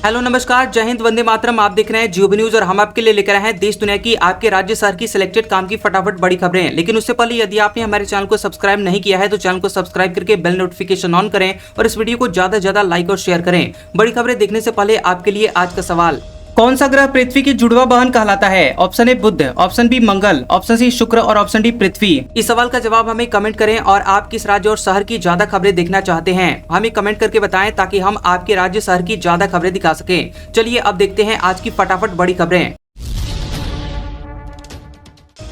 Hello नमस्कार, जय हिंद, वंदे मातरम। आप देख रहे हैं जियो न्यूज और हम आपके लिए लेकर आए हैं देश दुनिया की, आपके राज्य शहर की सिलेक्टेड काम की फटाफट बड़ी खबरें। लेकिन उससे पहले यदि आपने हमारे चैनल को सब्सक्राइब नहीं किया है तो चैनल को सब्सक्राइब करके बेल नोटिफिकेशन ऑन करें और इस वीडियो को ज्यादा से ज्यादा लाइक और शेयर करें। बड़ी खबरें देखने से पहले आपके लिए आज का सवाल, कौन सा ग्रह पृथ्वी की जुड़वा बहन कहलाता है? Option A Budh, option B Mangal, option C Shukra और ऑप्शन डी पृथ्वी। इस सवाल का जवाब हमें कमेंट करें और आप किस राज्य और शहर की ज्यादा खबरें देखना चाहते हैं हमें कमेंट करके बताएं ताकि हम आपके राज्य शहर की ज्यादा खबरें दिखा सकें। चलिए अब देखते हैं आज की फटाफट बड़ी खबरें।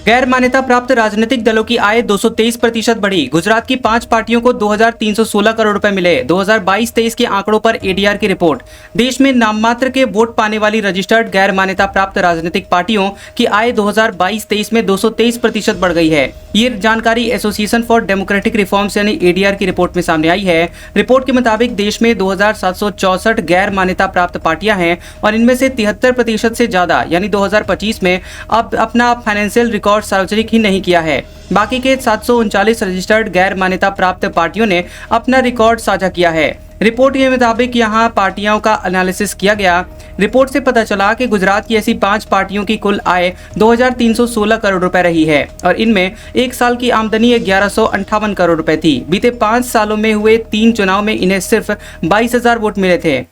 गैर मान्यता प्राप्त राजनीतिक दलों की आय 223% बढ़ी। गुजरात की 5 पार्टियों को 2316 करोड़ रुपए मिले। 2022-23 के आंकड़ों पर एडीआर की रिपोर्ट। देश में नाममात्र के वोट पाने वाली रजिस्टर्ड गैर मान्यता प्राप्त राजनीतिक पार्टियों की आय 2022-23 में 223% बढ़ गई है। ये जानकारी एसोसिएशन फॉर डेमोक्रेटिक रिफॉर्म्स यानी एडीआर की रिपोर्ट में सामने आई है। रिपोर्ट के मुताबिक देश में 2764 गैर मान्यता प्राप्त पार्टियां हैं और इनमें से 73% से ज्यादा यानी 2025 में अब अपना फाइनेंशियल रिकॉर्ड सार्वजनिक ही नहीं किया है। बाकी के 739 रजिस्टर्ड गैर मान्यता प्राप्त पार्टियों ने अपना रिकॉर्ड साझा किया है। रिपोर्ट के मुताबिक यहाँ पार्टियों का एनालिसिस किया गया। रिपोर्ट से पता चला कि गुजरात की ऐसी 5 पार्टियों की कुल आय 2316 करोड़ रुपए रही है और इनमें एक साल की आमदनी 1158 करोड़ रुपए थी। बीते 5 सालों में हुए 3 चुनाव में इन्हें सिर्फ 22,000 वोट मिले थे।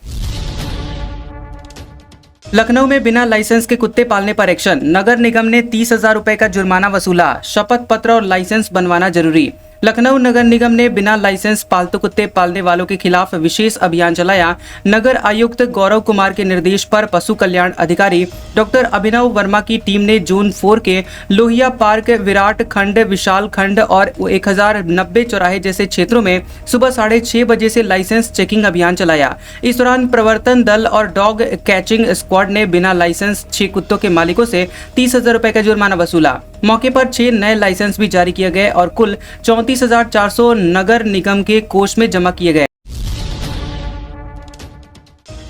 लखनऊ में बिना लाइसेंस के कुत्ते पालने पर एक्शन। नगर निगम ने 30,000 रुपए का जुर्माना वसूला। शपथ पत्र और लाइसेंस बनवाना जरूरी। लखनऊ नगर निगम ने बिना लाइसेंस पालतू कुत्ते पालने वालों के खिलाफ विशेष अभियान चलाया। नगर आयुक्त गौरव कुमार के निर्देश पर पशु कल्याण अधिकारी डॉक्टर अभिनव वर्मा की टीम ने जोन 4 के लोहिया पार्क, विराट खंड, विशाल खंड और 1090 चौराहे जैसे क्षेत्रों में सुबह 6:30 बजे से लाइसेंस चेकिंग अभियान चलाया। इस दौरान प्रवर्तन दल और डॉग कैचिंग स्क्वाड ने बिना लाइसेंस 6 कुत्तों के मालिकों से 30,000 रुपए का जुर्माना वसूला। मौके पर 6 नए लाइसेंस भी जारी किए गए और कुल 34,400 नगर निगम के कोष में जमा किए गए।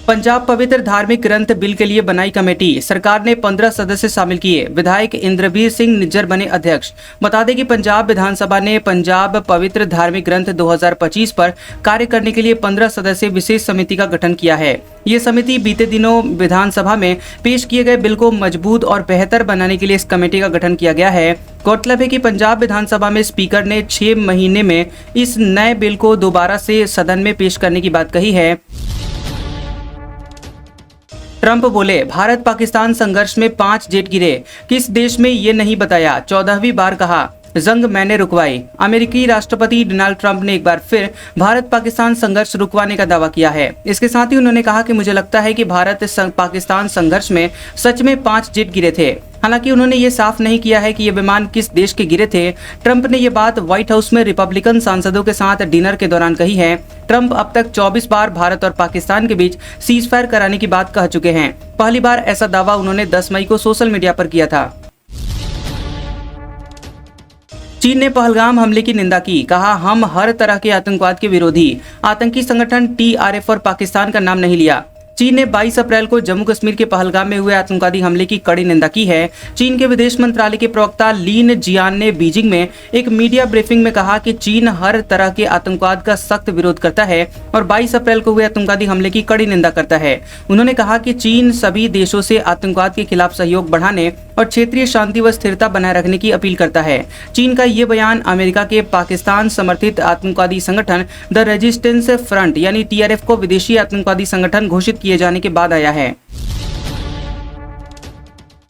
पंजाब पवित्र धार्मिक ग्रंथ बिल के लिए बनाई कमेटी। सरकार ने 15 सदस्य शामिल किए। विधायक इंद्रवीर सिंह निज्जर बने अध्यक्ष। बता दें कि पंजाब विधानसभा ने पंजाब पवित्र धार्मिक ग्रंथ 2025 पर कार्य करने के लिए 15 सदस्यीय विशेष समिति का गठन किया है। ये समिति बीते दिनों विधानसभा में पेश किए गए बिल को मजबूत और बेहतर बनाने के लिए इस कमेटी का गठन किया गया है। गौरतलब है कि पंजाब विधानसभा में स्पीकर ने 6 महीने में इस नए बिल को दोबारा से सदन में पेश करने की बात कही है। ट्रंप बोले, भारत पाकिस्तान संघर्ष में 5 जेट गिरे, किस देश में ये नहीं बताया। 14वीं बार कहा, जंग मैंने रुकवाई। अमेरिकी राष्ट्रपति डोनाल्ड ट्रंप ने एक बार फिर भारत पाकिस्तान संघर्ष रुकवाने का दावा किया है। इसके साथ ही उन्होंने कहा कि मुझे लगता है कि भारत पाकिस्तान संघर्ष में सच में 5 जेट गिरे थे। हालांकि उन्होंने ये साफ नहीं किया है कि ये विमान किस देश के गिरे थे। ट्रंप ने ये बात व्हाइट हाउस में रिपब्लिकन सांसदों के साथ डिनर के दौरान कही है। ट्रंप अब तक 24 बार भारत और पाकिस्तान के बीच सीज फायर कराने की बात कह चुके हैं। पहली बार ऐसा दावा उन्होंने 10 मई को सोशल मीडिया पर किया था। चीन ने पहलगाम हमले की निंदा की। कहा, हम हर तरह के आतंकवाद के विरोधी। आतंकी संगठन टीआरएफ और पाकिस्तान का नाम नहीं लिया। चीन ने 22 अप्रैल को जम्मू कश्मीर के पहलगाम में हुए आतंकवादी हमले की कड़ी निंदा की है। चीन के विदेश मंत्रालय के प्रवक्ता लिन जियान ने बीजिंग में एक मीडिया ब्रीफिंग में कहा कि चीन हर तरह के आतंकवाद का सख्त विरोध करता है और 22 अप्रैल को हुए आतंकवादी हमले की कड़ी निंदा करता है। उन्होंने कहा कि चीन सभी देशों से आतंकवाद के खिलाफ सहयोग बढ़ाने और क्षेत्रीय शांति व स्थिरता बनाए रखने की अपील करता है। चीन का ये बयान अमेरिका के पाकिस्तान समर्थित आतंकवादी संगठन द रेजिस्टेंस फ्रंट यानी टीआरएफ को विदेशी आतंकवादी संगठन घोषित किए जाने के बाद आया है।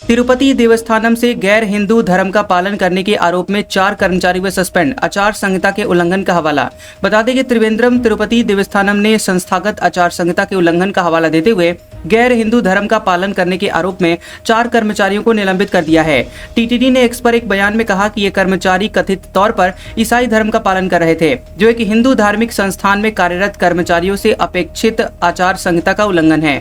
तिरुपति देवस्थानम से गैर हिंदू धर्म का पालन करने के आरोप में 4 कर्मचारी व सस्पेंड। आचार संहिता के उल्लंघन का हवाला। बता दें कि त्रिवेंद्रम तिरुपति देवस्थानम ने संस्थागत आचार संहिता के उल्लंघन का हवाला देते हुए गैर हिंदू धर्म का पालन करने के आरोप में 4 कर्मचारियों को निलंबित कर दिया है। टीटीडी ने एक्स पर एक बयान में कहा कि ये कर्मचारी कथित तौर पर ईसाई धर्म का पालन कर रहे थे, जो एक हिंदू धार्मिक संस्थान में कार्यरत कर्मचारियों से अपेक्षित आचार संहिता का उल्लंघन है।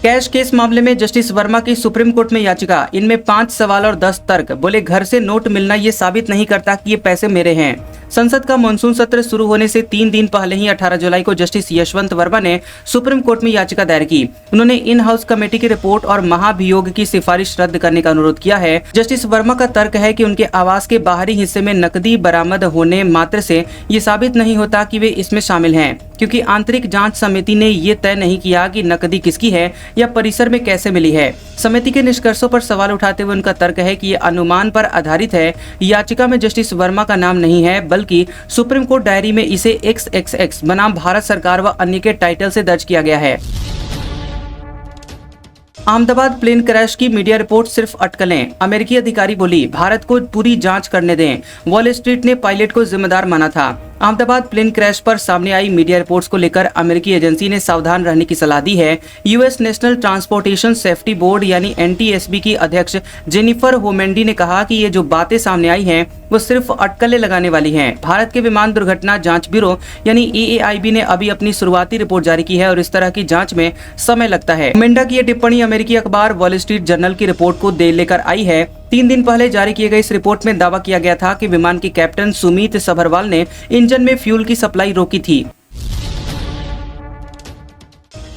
कैश केस मामले में जस्टिस वर्मा की सुप्रीम कोर्ट में याचिका। इनमें 5 सवाल और 10 तर्क। बोले, घर से नोट मिलना ये साबित नहीं करता कि ये पैसे मेरे हैं। संसद का मानसून सत्र शुरू होने से 3 दिन पहले ही 18 जुलाई को जस्टिस यशवंत वर्मा ने सुप्रीम कोर्ट में याचिका दायर की। उन्होंने इन हाउस कमेटी की रिपोर्ट और महाभियोग की सिफारिश रद्द करने का अनुरोध किया है। जस्टिस वर्मा का तर्क है कि उनके आवास के बाहरी हिस्से में नकदी बरामद होने मात्र से ये साबित नहीं होता कि वे इसमें शामिल हैं, क्योंकि आंतरिक जांच समिति ने ये तय नहीं किया कि नकदी किसकी है या परिसर में कैसे मिली है। समिति के निष्कर्षों पर सवाल उठाते हुए उनका तर्क है कि ये अनुमान पर आधारित है। याचिका में जस्टिस वर्मा का नाम नहीं है, बल्कि सुप्रीम कोर्ट डायरी में इसे XXX बनाम भारत सरकार व अन्य के टाइटल से दर्ज किया गया है। अहमदाबाद प्लेन क्रैश की मीडिया रिपोर्ट सिर्फ अटकलें। अमेरिकी अधिकारी बोली, भारत को पूरी जांच करने दें। वॉल स्ट्रीट ने पायलट को जिम्मेदार माना था। अहमदाबाद प्लेन क्रैश पर सामने आई मीडिया रिपोर्ट्स को लेकर अमेरिकी एजेंसी ने सावधान रहने की सलाह दी है। US national transportation safety board यानी NTSB की अध्यक्ष जेनिफर होमेंडी ने कहा कि ये जो बातें सामने आई हैं वो सिर्फ अटकलें लगाने वाली हैं। भारत के विमान दुर्घटना जांच ब्यूरो यानी AAIB ने अभी अपनी शुरुआती रिपोर्ट जारी की है और इस तरह की जांच में समय लगता है। होमेंडा की ये टिप्पणी अमेरिकी अखबार वॉल स्ट्रीट जर्नल की रिपोर्ट को लेकर आई है। 3 दिन पहले जारी किए गए इस रिपोर्ट में दावा किया गया था कि विमान के कैप्टन सुमीत सबरवाल ने इंजन में फ्यूल की सप्लाई रोकी थी।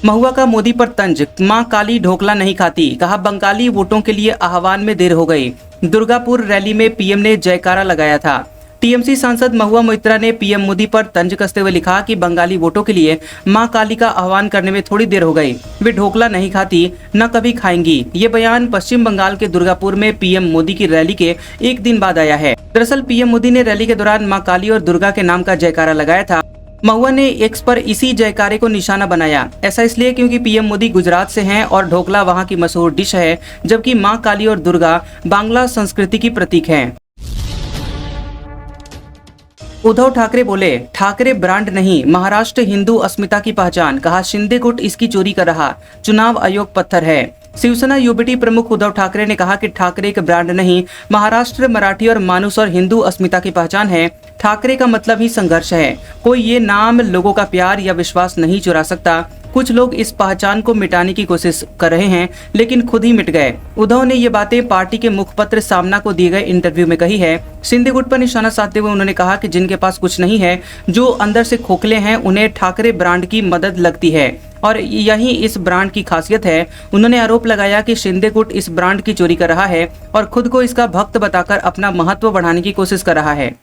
महुआ का मोदी पर तंज, मां काली ढोकला नहीं खाती, कहा बंगाली वोटों के लिए आह्वान में देर हो गई। दुर्गापुर रैली में पीएम ने जयकारा लगाया था। टीएमसी सांसद महुआ मोइत्रा ने पीएम मोदी पर तंज कसते हुए लिखा कि बंगाली वोटों के लिए मां काली का आह्वान करने में थोड़ी देर हो गई, वे ढोकला नहीं खाती, न कभी खाएंगी। ये बयान पश्चिम बंगाल के दुर्गापुर में पीएम मोदी की रैली के एक दिन बाद आया है। दरअसल पीएम मोदी ने रैली के दौरान मां काली और दुर्गा के नाम का जयकारा लगाया था। महुआ ने एक्स पर इसी जयकारे को निशाना बनाया। ऐसा इसलिए क्योंकि पीएम मोदी गुजरात से हैं और ढोकला वहां की मशहूर डिश है, जबकि मां काली और दुर्गा बांग्ला संस्कृति की प्रतीक हैं। उद्धव ठाकरे बोले, ठाकरे ब्रांड नहीं, महाराष्ट्र हिंदू अस्मिता की पहचान, कहा शिंदे गुट इसकी चोरी कर रहा, चुनाव आयोग पत्थर है। शिवसेना यूबीटी प्रमुख उद्धव ठाकरे ने कहा कि ठाकरे एक ब्रांड नहीं, महाराष्ट्र मराठी और मानुस और हिंदू अस्मिता की पहचान है। ठाकरे का मतलब ही संघर्ष है। कोई ये नाम लोगों का प्यार या विश्वास नहीं चुरा सकता। कुछ लोग इस पहचान को मिटाने की कोशिश कर रहे हैं, लेकिन खुद ही मिट गए। उद्धव ने ये बातें पार्टी के मुखपत्र सामना को दिए गए इंटरव्यू में कही है। शिंदे गुट पर निशाना साधते हुए उन्होंने कहा कि जिनके पास कुछ नहीं है, जो अंदर से खोखले हैं, उन्हें ठाकरे ब्रांड की मदद लगती है और यही इस ब्रांड की खासियत है। उन्होंने आरोप लगाया कि शिंदे गुट इस ब्रांड की चोरी कर रहा है और खुद को इसका भक्त बताकर अपना महत्व बढ़ाने की कोशिश कर रहा है।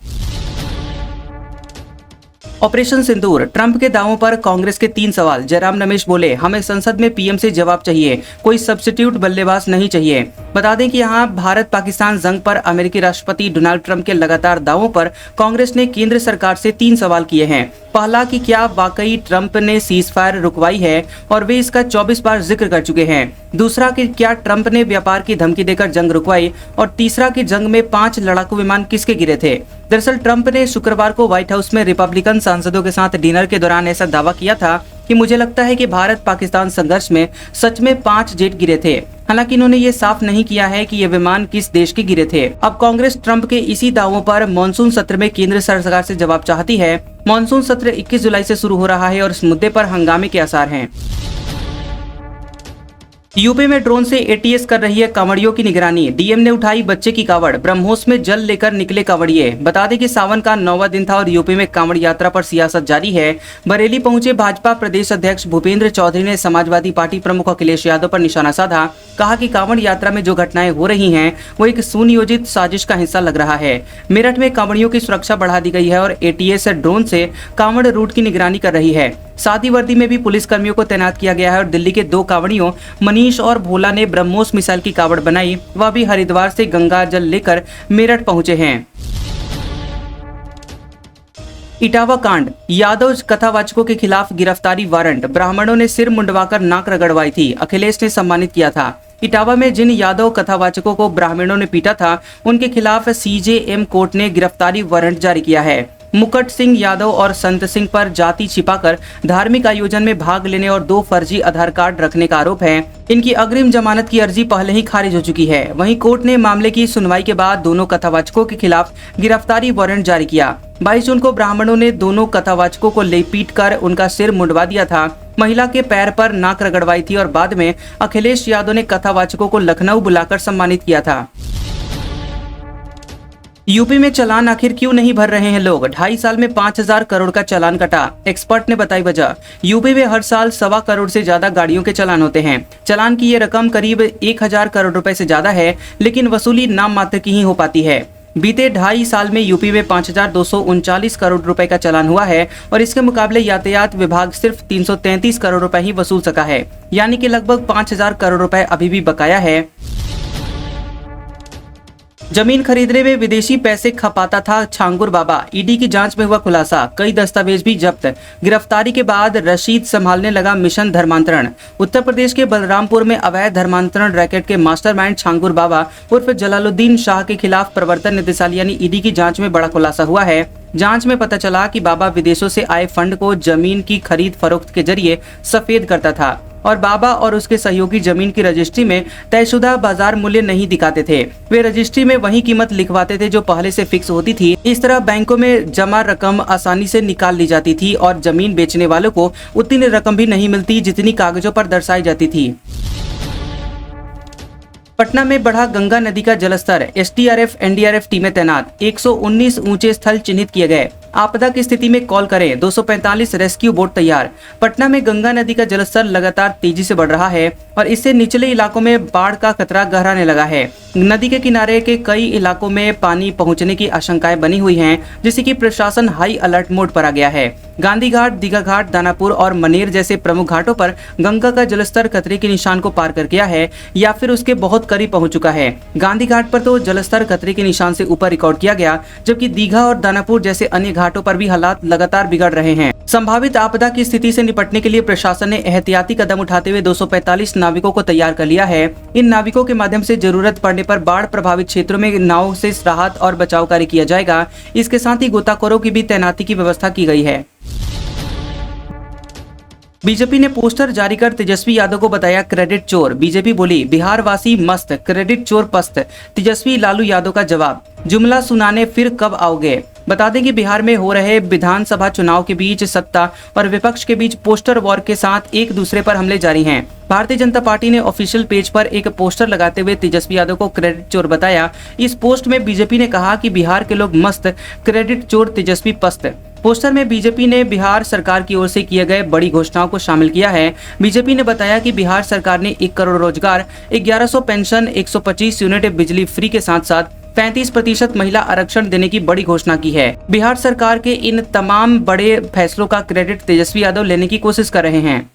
ऑपरेशन सिंदूर, ट्रंप के दावों पर कांग्रेस के 3 सवाल। जयराम रमेश बोले, हमें संसद में पीएम से जवाब चाहिए, कोई सब्स्टिट्यूट बल्लेबाज नहीं चाहिए। बता दें कि यहाँ भारत पाकिस्तान जंग पर अमेरिकी राष्ट्रपति डोनाल्ड ट्रंप के लगातार दावों पर कांग्रेस ने केंद्र सरकार से 3 सवाल किए हैं। पहला कि क्या वाकई ट्रंप ने सीज फायर रुकवाई है और वे इसका 24 बार जिक्र कर चुके हैं। दूसरा कि क्या ट्रंप ने व्यापार की धमकी देकर जंग रुकवाई और तीसरा कि जंग में 5 लड़ाकू विमान किसके गिरे थे। दरअसल ट्रंप ने शुक्रवार को व्हाइट हाउस में रिपब्लिकन सांसदों के साथ डिनर के दौरान ऐसा दावा किया था कि मुझे लगता है कि भारत पाकिस्तान संघर्ष में सच में 5 जेट गिरे थे। हालांकि इन्होंने ये साफ नहीं किया है कि ये विमान किस देश के गिरे थे। अब कांग्रेस ट्रंप के इसी दावों पर मॉनसून सत्र में केंद्र सरकार से जवाब चाहती है। मॉनसून सत्र 21 जुलाई से शुरू हो रहा है और इस मुद्दे पर हंगामे के आसार हैं। यूपी में ड्रोन से ATS कर रही है कांवड़ियों की निगरानी। डीएम ने उठाई बच्चे की कांवड़, ब्रह्मोस में जल लेकर निकले कांवड़िए। बता दें कि सावन का 9वां दिन था और यूपी में कांवड़ यात्रा पर सियासत जारी है। बरेली पहुंचे भाजपा प्रदेश अध्यक्ष भूपेंद्र चौधरी ने समाजवादी पार्टी प्रमुख अखिलेश यादव पर निशाना साधा। कहा कि कांवड़ यात्रा में जो घटनाएं हो रही हैं वो एक सुनियोजित साजिश का हिस्सा लग रहा है। मेरठ में कांवड़ियों की सुरक्षा बढ़ा दी गई है और ATS ड्रोन से कांवड़ रूट की निगरानी कर रही है। सादी वर्दी में भी पुलिस कर्मियों को तैनात किया गया है और दिल्ली के 2 कांवड़ियों मनीष और भोला ने ब्रह्मोस मिसाइल की कांवड़ बनाई। वह भी हरिद्वार से गंगा जल लेकर मेरठ पहुंचे हैं। इटावा कांड, यादव कथावाचकों के खिलाफ गिरफ्तारी वारंट, ब्राह्मणों ने सिर मुंडवाकर नाक रगड़वाई थी, अखिलेश ने सम्मानित किया था। इटावा में जिन यादव कथावाचकों को ब्राह्मणों ने पीटा था उनके खिलाफ CJM कोर्ट ने गिरफ्तारी वारंट जारी किया है। मुकुट सिंह यादव और संत सिंह पर जाति छिपाकर धार्मिक आयोजन में भाग लेने और 2 फर्जी आधार कार्ड रखने का आरोप है। इनकी अग्रिम जमानत की अर्जी पहले ही खारिज हो चुकी है। वहीं कोर्ट ने मामले की सुनवाई के बाद दोनों कथावाचकों के खिलाफ गिरफ्तारी वारंट जारी किया। 22 जून को ब्राह्मणों ने दोनों कथावाचकों को ले पीट कर उनका सिर मुंडवा दिया था। महिला के पैर पर नाक रगड़वाई थी और बाद में अखिलेश यादव ने कथावाचकों को लखनऊ बुलाकर सम्मानित किया था। यूपी में चालान आखिर क्यों नहीं भर रहे हैं लोग? 2.5 साल में 5,000 करोड़ का चालान कटा। एक्सपर्ट ने बताई वजह। यूपी में हर साल 1.25 करोड़ से ज्यादा गाड़ियों के चालान होते हैं। चालान की ये रकम करीब 1,000 करोड़ रुपए से ज्यादा है, लेकिन वसूली नाम मात्र की ही हो पाती है। बीते 2.5 साल में यूपी में 5,239 करोड़ रुपए का चालान हुआ है और इसके मुकाबले यातायात विभाग सिर्फ 333 करोड़ रुपए ही वसूल सका है, यानी कि लगभग 5,000 करोड़ रुपए अभी भी बकाया है। जमीन खरीदने में विदेशी पैसे खपाता था छांगुर बाबा, ईडी की जांच में हुआ खुलासा। कई दस्तावेज भी जब्त। गिरफ्तारी के बाद रशीद संभालने लगा मिशन धर्मांतरण। उत्तर प्रदेश के बलरामपुर में अवैध धर्मांतरण रैकेट के मास्टरमाइंड छांगुर बाबा उर्फ जलालुद्दीन शाह के खिलाफ प्रवर्तन निदेशालय यानी ईडी की जांच में बड़ा खुलासा हुआ है। जांच में पता चला कि बाबा विदेशों से आए फंड को जमीन की खरीद फरोख्त के जरिए सफेद करता था और बाबा और उसके सहयोगी जमीन की रजिस्ट्री में तयशुदा बाजार मूल्य नहीं दिखाते थे। वे रजिस्ट्री में वही कीमत लिखवाते थे जो पहले से फिक्स होती थी। इस तरह बैंकों में जमा रकम आसानी से निकाल ली जाती थी और जमीन बेचने वालों को उतनी रकम भी नहीं मिलती जितनी कागजों पर दर्शाई जाती थी। पटना में बढ़ा गंगा नदी का जलस्तर। एसडीआरएफ एनडीआरएफ टीमें तैनात। 119 ऊंचे स्थल चिन्हित किए गए। आपदा की स्थिति में कॉल करें। 245 रेस्क्यू बोट तैयार। पटना में गंगा नदी का जलस्तर लगातार तेजी से बढ़ रहा है और इससे निचले इलाकों में बाढ़ का खतरा गहराने लगा है। नदी के किनारे के कई इलाकों में पानी पहुंचने की आशंकाएं बनी हुई हैं, जिससे कि प्रशासन हाई अलर्ट मोड पर आ गया है। गांधी घाट, दीघा घाट, दानापुर और मनेर जैसे प्रमुख घाटों पर गंगा का जलस्तर खतरे के निशान को पार कर गया है या फिर उसके बहुत करीब पहुंच चुका है। गांधी घाट पर तो जलस्तर खतरे के निशान से ऊपर रिकॉर्ड किया गया, जबकि दीघा और दानापुर जैसे अन्य घाटों पर भी हालात लगातार बिगड़ रहे हैं। संभावित आपदा की स्थिति से निपटने के लिए प्रशासन ने एहतियाती कदम उठाते हुए 245 नाविकों को तैयार कर लिया है। इन नाविकों के माध्यम से जरूरत पड़ने पर बाढ़ प्रभावित क्षेत्रों में नाव से राहत और बचाव कार्य किया जाएगा। इसके साथ ही गोताखोरों की भी तैनाती की व्यवस्था की गई है। बीजेपी ने पोस्टर जारी कर तेजस्वी यादव को बताया क्रेडिट चोर। बीजेपी बोली बिहार वासी मस्त, क्रेडिट चोर पस्त। तेजस्वी लालू यादव का जवाब, जुमला सुनाने फिर कब आओगे। बता दें कि बिहार में हो रहे विधानसभा चुनाव के बीच सत्ता और विपक्ष के बीच पोस्टर वॉर के साथ एक दूसरे पर हमले जारी हैं। भारतीय जनता पार्टी ने ऑफिशियल पेज पर एक पोस्टर लगाते हुए तेजस्वी यादव को क्रेडिट चोर बताया। इस पोस्ट में बीजेपी ने कहा कि बिहार के लोग मस्त, क्रेडिट चोर तेजस्वी पस्त। पोस्टर में बीजेपी ने बिहार सरकार की ओर से किए गए बड़ी घोषणाओं को शामिल किया है। बीजेपी ने बताया कि बिहार सरकार ने 1 करोड़ रोजगार, 1100 पेंशन, 125 यूनिट बिजली फ्री के साथ साथ 35% महिला आरक्षण देने की बड़ी घोषणा की है। बिहार सरकार के इन तमाम बड़े फैसलों का क्रेडिट तेजस्वी यादव लेने की कोशिश कर रहे हैं।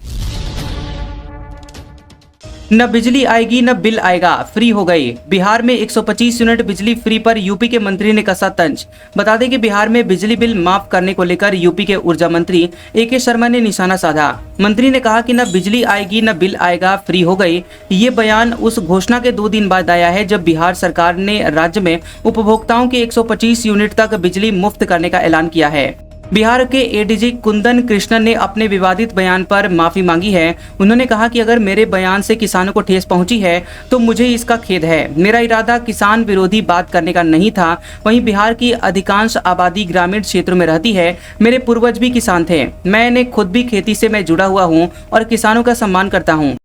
न बिजली आएगी न बिल आएगा, फ्री हो गई। बिहार में 125 यूनिट बिजली फ्री पर यूपी के मंत्री ने कसा तंज। बता दें कि बिहार में बिजली बिल माफ करने को लेकर यूपी के ऊर्जा मंत्री AK शर्मा ने निशाना साधा। मंत्री ने कहा कि न बिजली आएगी न बिल आएगा, फ्री हो गई। ये बयान उस घोषणा के 2 दिन बाद आया है जब बिहार सरकार ने राज्य में उपभोक्ताओं के 125 यूनिट तक बिजली मुफ्त करने का ऐलान किया है। बिहार के ADG कुंदन कृष्णन ने अपने विवादित बयान पर माफी मांगी है। उन्होंने कहा कि अगर मेरे बयान से किसानों को ठेस पहुंची है तो मुझे इसका खेद है। मेरा इरादा किसान विरोधी बात करने का नहीं था। वहीं बिहार की अधिकांश आबादी ग्रामीण क्षेत्रों में रहती है। मेरे पूर्वज भी किसान थे। मैंने खुद भी खेती से मैं जुड़ा हुआ हूँ और किसानों का सम्मान करता हूँ।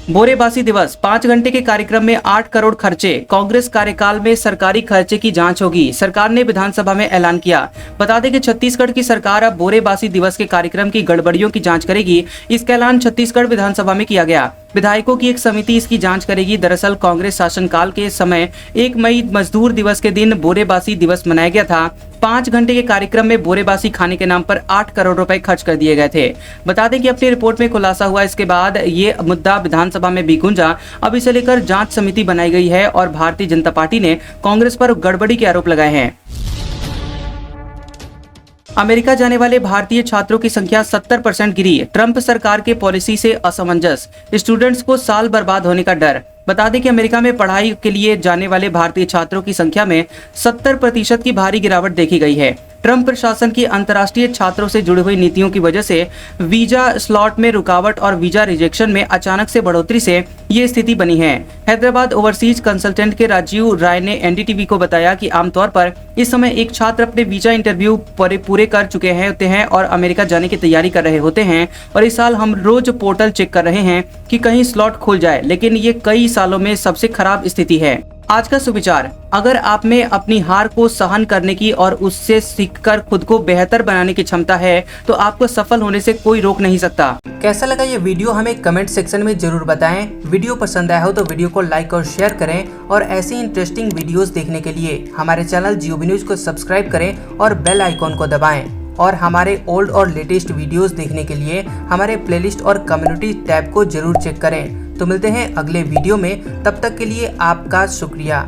बोरेबासी दिवस 5 घंटे के कार्यक्रम में 8 करोड़ खर्चे। कांग्रेस कार्यकाल में सरकारी खर्चे की जांच होगी, सरकार ने विधानसभा में ऐलान किया। बता दें कि छत्तीसगढ़ की सरकार अब बोरेबासी दिवस के कार्यक्रम की गड़बड़ियों की जांच करेगी। इसका ऐलान छत्तीसगढ़ विधानसभा में किया गया। विधायकों की एक समिति इसकी जांच करेगी। दरअसल कांग्रेस शासनकाल के समय 1 मई मजदूर दिवस के दिन बोरेबासी दिवस मनाया गया था। 5 घंटे के कार्यक्रम में बोरेबासी खाने के नाम पर 8 करोड़ रुपए खर्च कर दिए गए थे। बता दें कि अपनी रिपोर्ट में खुलासा हुआ, इसके बाद ये मुद्दा विधानसभा में भी गूंजा। अब इसे लेकर जांच समिति बनाई गई है और भारतीय जनता पार्टी ने कांग्रेस पर गड़बड़ी के आरोप लगाए हैं। अमेरिका जाने वाले भारतीय छात्रों की संख्या 70% गिरी। ट्रंप सरकार के पॉलिसी से असमंजस, स्टूडेंट्स को साल बर्बाद होने का डर। बता दें कि अमेरिका में पढ़ाई के लिए जाने वाले भारतीय छात्रों की संख्या में 70% की भारी गिरावट देखी गई है। ट्रंप प्रशासन की अंतर्राष्ट्रीय छात्रों से जुड़ी हुई नीतियों की वजह से वीजा स्लॉट में रुकावट और वीजा रिजेक्शन में अचानक से बढ़ोतरी से ये स्थिति बनी है। हैदराबाद ओवरसीज कंसल्टेंट के राजीव राय ने NDTV को बताया कि आमतौर पर इस समय एक छात्र अपने वीजा इंटरव्यू पूरे कर चुके होते हैं और अमेरिका जाने की तैयारी कर रहे होते हैं। और इस साल हम रोज पोर्टल चेक कर रहे हैं कि कहीं स्लॉट खुल जाए, लेकिन ये कई सालों में सबसे खराब स्थिति है। आज का सुविचार, अगर आप में अपनी हार को सहन करने की और उससे सीखकर खुद को बेहतर बनाने की क्षमता है तो आपको सफल होने से कोई रोक नहीं सकता। कैसा लगा ये वीडियो हमें कमेंट सेक्शन में जरूर बताएं। वीडियो पसंद आया हो तो वीडियो को लाइक और शेयर करें और ऐसी इंटरेस्टिंग वीडियोस देखने के लिए हमारे चैनल जियोबी न्यूज को सब्सक्राइब करें और बेल आइकॉन को दबाएं। और हमारे ओल्ड और लेटेस्ट वीडियोस देखने के लिए हमारे प्लेलिस्ट और कम्युनिटी टैब को जरूर चेक करें। तो मिलते हैं अगले वीडियो में, तब तक के लिए आपका शुक्रिया।